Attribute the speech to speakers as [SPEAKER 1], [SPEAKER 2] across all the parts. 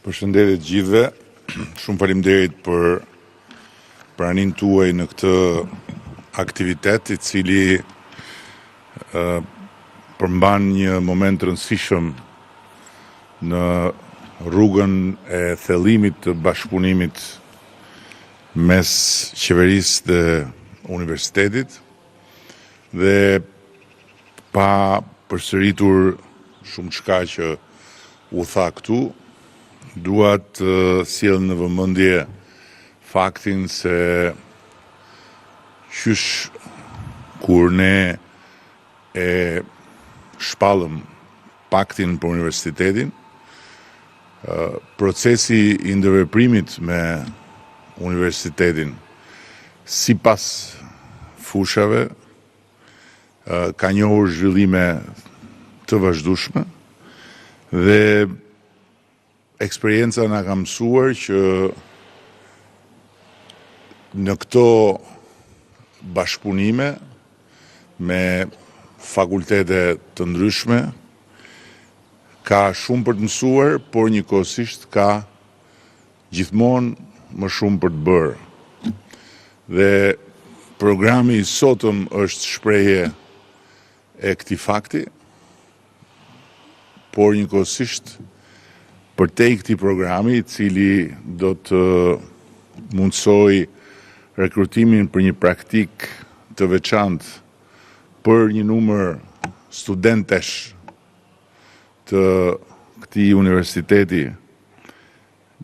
[SPEAKER 1] Përshëndetje të gjithëve. Shumë faleminderit për praninë tuaj në këtë aktivitet, i cili përmban një moment të rëndësishëm në rrugën e thellimit të bashkëpunimit mes qeverisë dhe universitetit, dhe pa përsëritur shumë çka që u tha këtu, dua të sjell në vëmendje faktin se qysh kur ne e shpallëm paktin për universitetin, procesi i ndërveprimit me universitetin sipas fushave ka njohur zhvillime të vazhdueshme dhe eksperienca na ka mësuar që në këto bashkëpunime me fakultete të ndryshme ka shumë për të mësuar, por njëkohësisht ka gjithmonë më shumë për të bërë. Dhe programi i sotëm është shprehje e këtij fakti, por njëkohësisht përtej këtij programi, i cili do të mundsoj rekrutimin për një praktik të veçantë për një numër studentesh të këtij universiteti,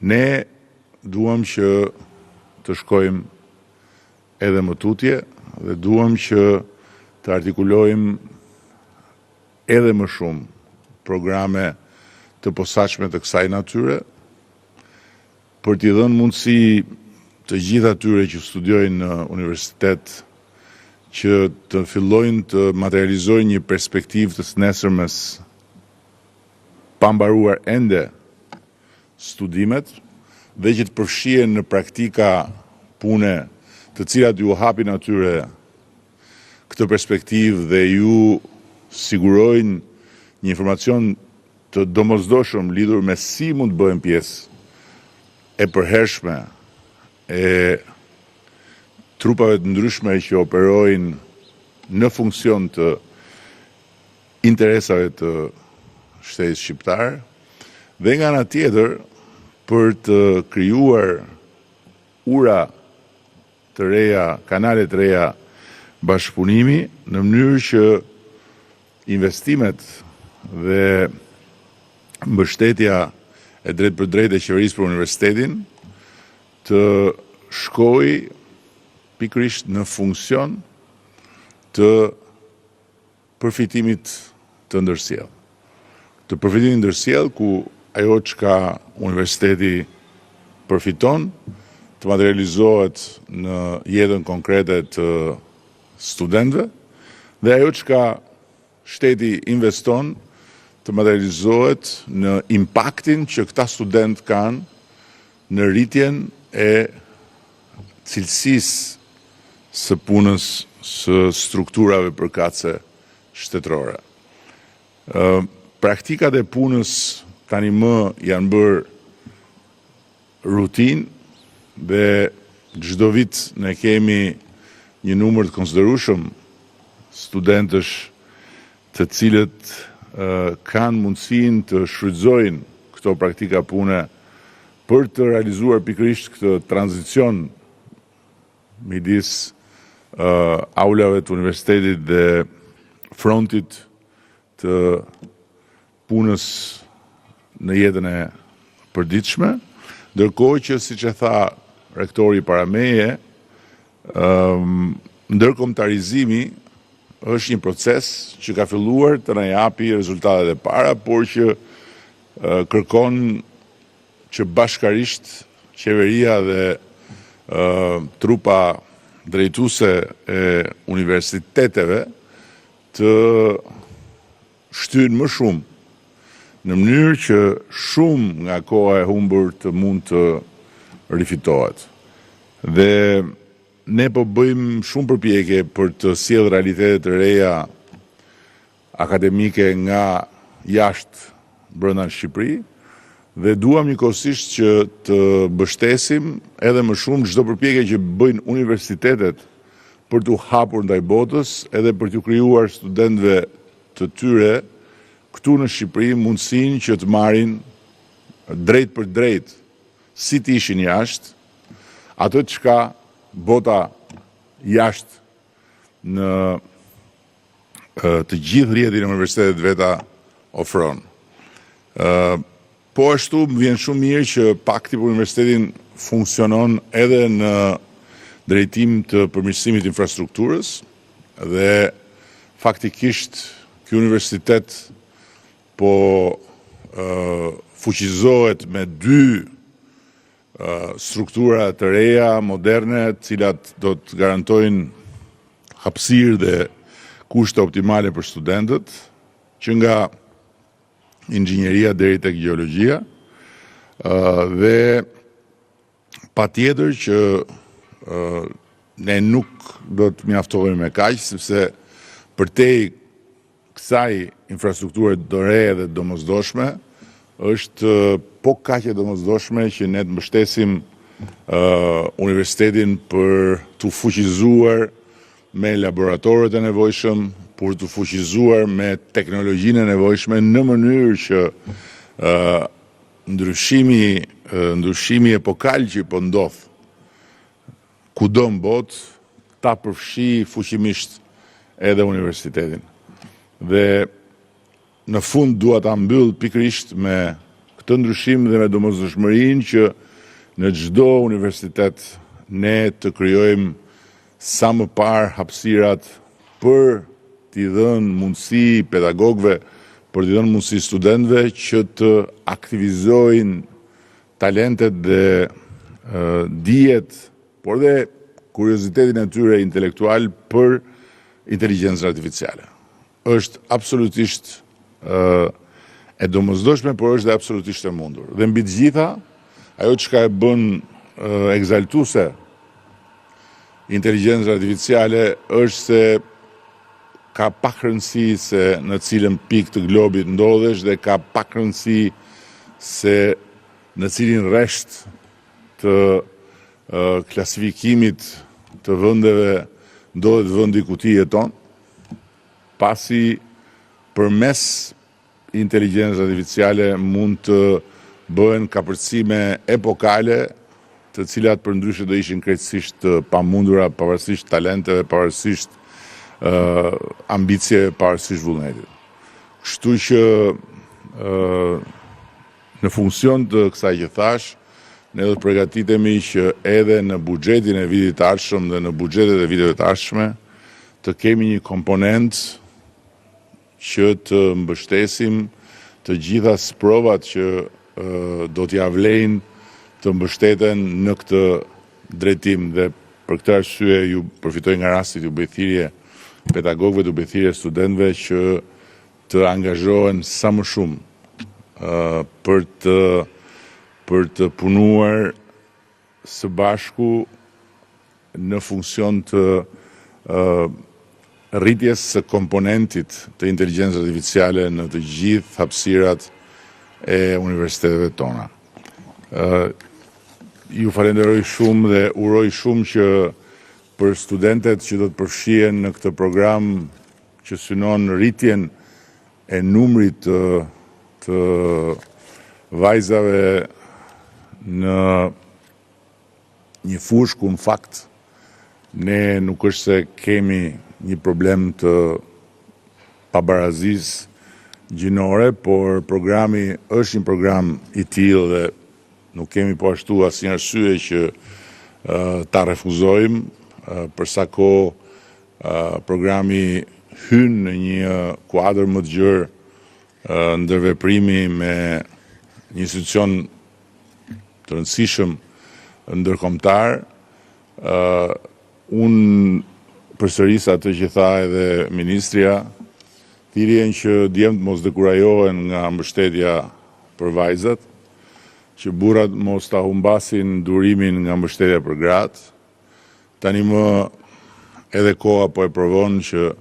[SPEAKER 1] ne duam që të shkojmë edhe më tutje dhe duam që të artikulojmë edhe më shumë programe të posaçme të kësaj natyre, për t'i dhënë mundësi të gjithë atyre që studiojnë në universitet që të fillojnë të materializojnë një perspektivë të nesërmes pa mbaruar ende studimet dhe që të përfshihen në praktika pune të cilat ju hapin atyre këtë perspektivë dhe ju sigurojnë një informacion të domosdoshëm lidhur me si mund të bëhen pjesë e përhershme e trupave të ndryshme që operojnë në funksion të interesave të shtetit shqiptar, dhe nga ana tjetër për të krijuar ura të reja, kanale të reja bashkëpunimi, në mënyrë që investimet dhe mbështetja e drejt për drejt e qeverisë për universitetin të shkojë pikërisht në funksion të përfitimit të ndërsjellë. Të përfitimit ndërsjellë ku ajo çka universiteti përfiton të materializohet në jetën konkrete të studentëve dhe ajo çka shteti investon të materializohet në impaktin që këta student kanë në rritjen e cilësisë së punës së strukturave përkatëse shtetërore. Praktikat e punës tani më janë bërë rutinë dhe çdo vit ne kemi një numër të konsiderueshëm studentësh të cilët kanë mundësinë të shfrytëzojnë këto praktika pune për të realizuar pikërisht këtë tranzicion midis aulave të universitetit dhe frontit të punës në jetën e përditshme, ndërkohë që, siç e tha rektori para meje, ndërkombëtarizimi është një proces që ka filluar të na japi rezultatet e para, por që kërkon që bashkarisht qeveria dhe trupa drejtuese e universiteteve të shtyjnë më shumë në mënyrë që shumë nga koha e humbur të mund të rifitohet. Dhe ne po bëjmë shumë përpjekje për të sjellë realitete të reja akademike nga jashtë brenda në Shqipëri, Dhe duam njëkohësisht që të mbështesim edhe më shumë çdo përpjekje që bëjnë universitetet për t'u hapur ndaj botës, edhe për t'u krijuar studentëve të tyre këtu në Shqipëri mundësinë që të marrin drejt për drejt, si të ishin jashtë, atë çka bota jashtë në të gjithë rrjetin e universitetet veta ofron. Po ashtu më vjen shumë mirë që pakti për universitetin funksionon edhe në drejtim të përmirësimit infrastrukturës dhe faktikisht ky universitet po fuqizohet me 2 struktura të reja, moderne, cilat do të garantojnë hapësirë dhe kushte optimale për studentët, që nga inxhinieria deri tek gjeologjia, dhe patjetër që ne nuk do të mjaftohemi me kaq, sepse përtej kësaj infrastrukture të re dhe domosdoshme, është po kaq e domosdoshme që ne të mbështesim universitetin për të fuqizuar me laboratorët e nevojshëm, për të fuqizuar me teknologjinë e nevojshme në mënyrë që ndryshimi epokal që po ndodh kudo në botë ta përfshi fuqimisht edhe universitetin. Dhe në fund dua ta mbyll pikërisht me këtë ndryshim dhe me domosdoshmërinë që në çdo universitet ne të krijojmë sa më parë hapësirat për t'i dhënë mundësi pedagogëve, për t'i dhënë mundësi studentëve që të aktivizojnë talentet dhe dijet, por dhe kuriozitetin e tyre intelektual për inteligjencën artificiale. Është absolutisht e domosdoshme, por është dhe absolutisht e mundur. Dhe mbi të gjitha, ajo çka e bën egzaltuese inteligjencën artificiale është se ka pak rëndësi se në cilën pikë të globit ndodhesh dhe ka pak rëndësi se në cilin rresht të klasifikimit të vendeve ndodhet vendi ku ti jeton, pasi përmes inteligjencës artificiale mund të bëhen kapërcime epokale, të cilat përndryshe do ishin krejtësisht të pamundura, pavarësisht talenteve, pavarësisht ambicjeve, pavarësisht vullnetit. Kështu që në funksion të kësaj që thash, ne do të përgatitemi që edhe në buxhetin e vitit të ardhshëm dhe në buxhetet e viteve të ardhshme të kemi një komponent që të mbështesim të gjitha sprovat që do t'ja vlejnë të mbështeten në këtë drejtim. Dhe për këtë arsye ju përfitoj nga rasti të bëj thirrje pedagogëve, të bëj thirrje studentëve që të angazhohen sa më shumë për të punuar së bashku në funksion të rritjes së komponentit të inteligjencës artificiale në të gjithë hapësirat e universiteteve tona. Ju falenderoj shumë dhe uroj shumë që për studentet që do të përfshihen në këtë program që synon rritjen e numrit të vajzave në një fushë ku në fakt ne nuk është se kemi një problem të pabarazisë gjinore, por programi është një program i tillë dhe nuk kemi po ashtu asnjë arsye që ta refuzojmë, për sa kohë programi hyn në një kuadër më të gjerë ndërveprimi me një institucion të rëndësishëm ndërkombëtar. Unë përsëris atë që tha edhe ministria, thirrjen që djemtë mos dekurajohen nga mbështetja për vajzat, që burrat mos ta humbasin durimin nga mbështetja për gratë. Tani më edhe koha po e provon që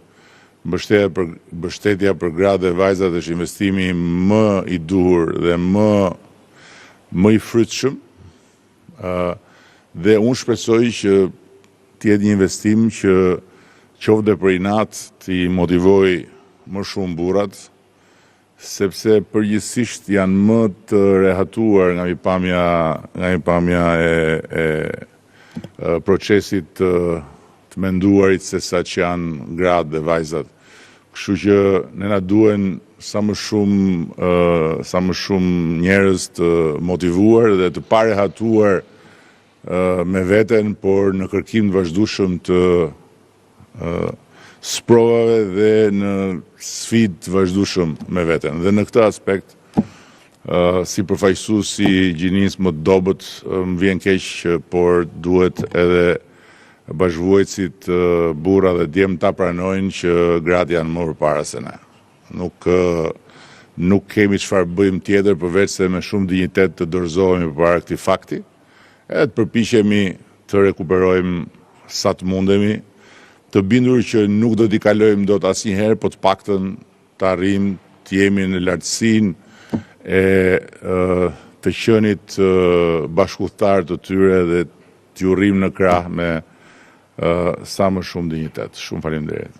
[SPEAKER 1] mbështetja për gratë dhe vajzat është investimi më i dur dhe më më i frytshëm, dhe unë shpresoj që t'jetë një investim që qoftë për inat t'i motivoj më shumë burrat, sepse përgjithsisht janë më të rehatuar nga mirëpamja e procesit të menduarit se sa që janë gratë dhe vajzat. Kështu që ne na duhen sa më shumë njerëz të motivuar dhe të parehatuar me veten, por në kërkim të vazhdueshëm të sprovave dhe në sfidë të vazhdueshëm me veten. Dhe në këtë aspekt, si përfaqësues i gjinisë më të dobët, më vjen keq, por duhet edhe bashkëvuajtësit burra dhe djem ta pranojnë që gratë janë më përpara se ne. Nuk kemi çfarë bëjmë tjetër përveç se me shumë dinjitet të dorëzohemi përpara këtij fakti, edhe të përpiqemi të rekuperojmë sa të mundemi, të bindur që nuk do t'i kalojmë dot asnjëherë, po të paktën të arrijmë të jemi në lartësinë e të qenit bashkëudhtar të tyre dhe t'ju rrim në krah me sa më shumë dinjitet. Shumë faleminderit.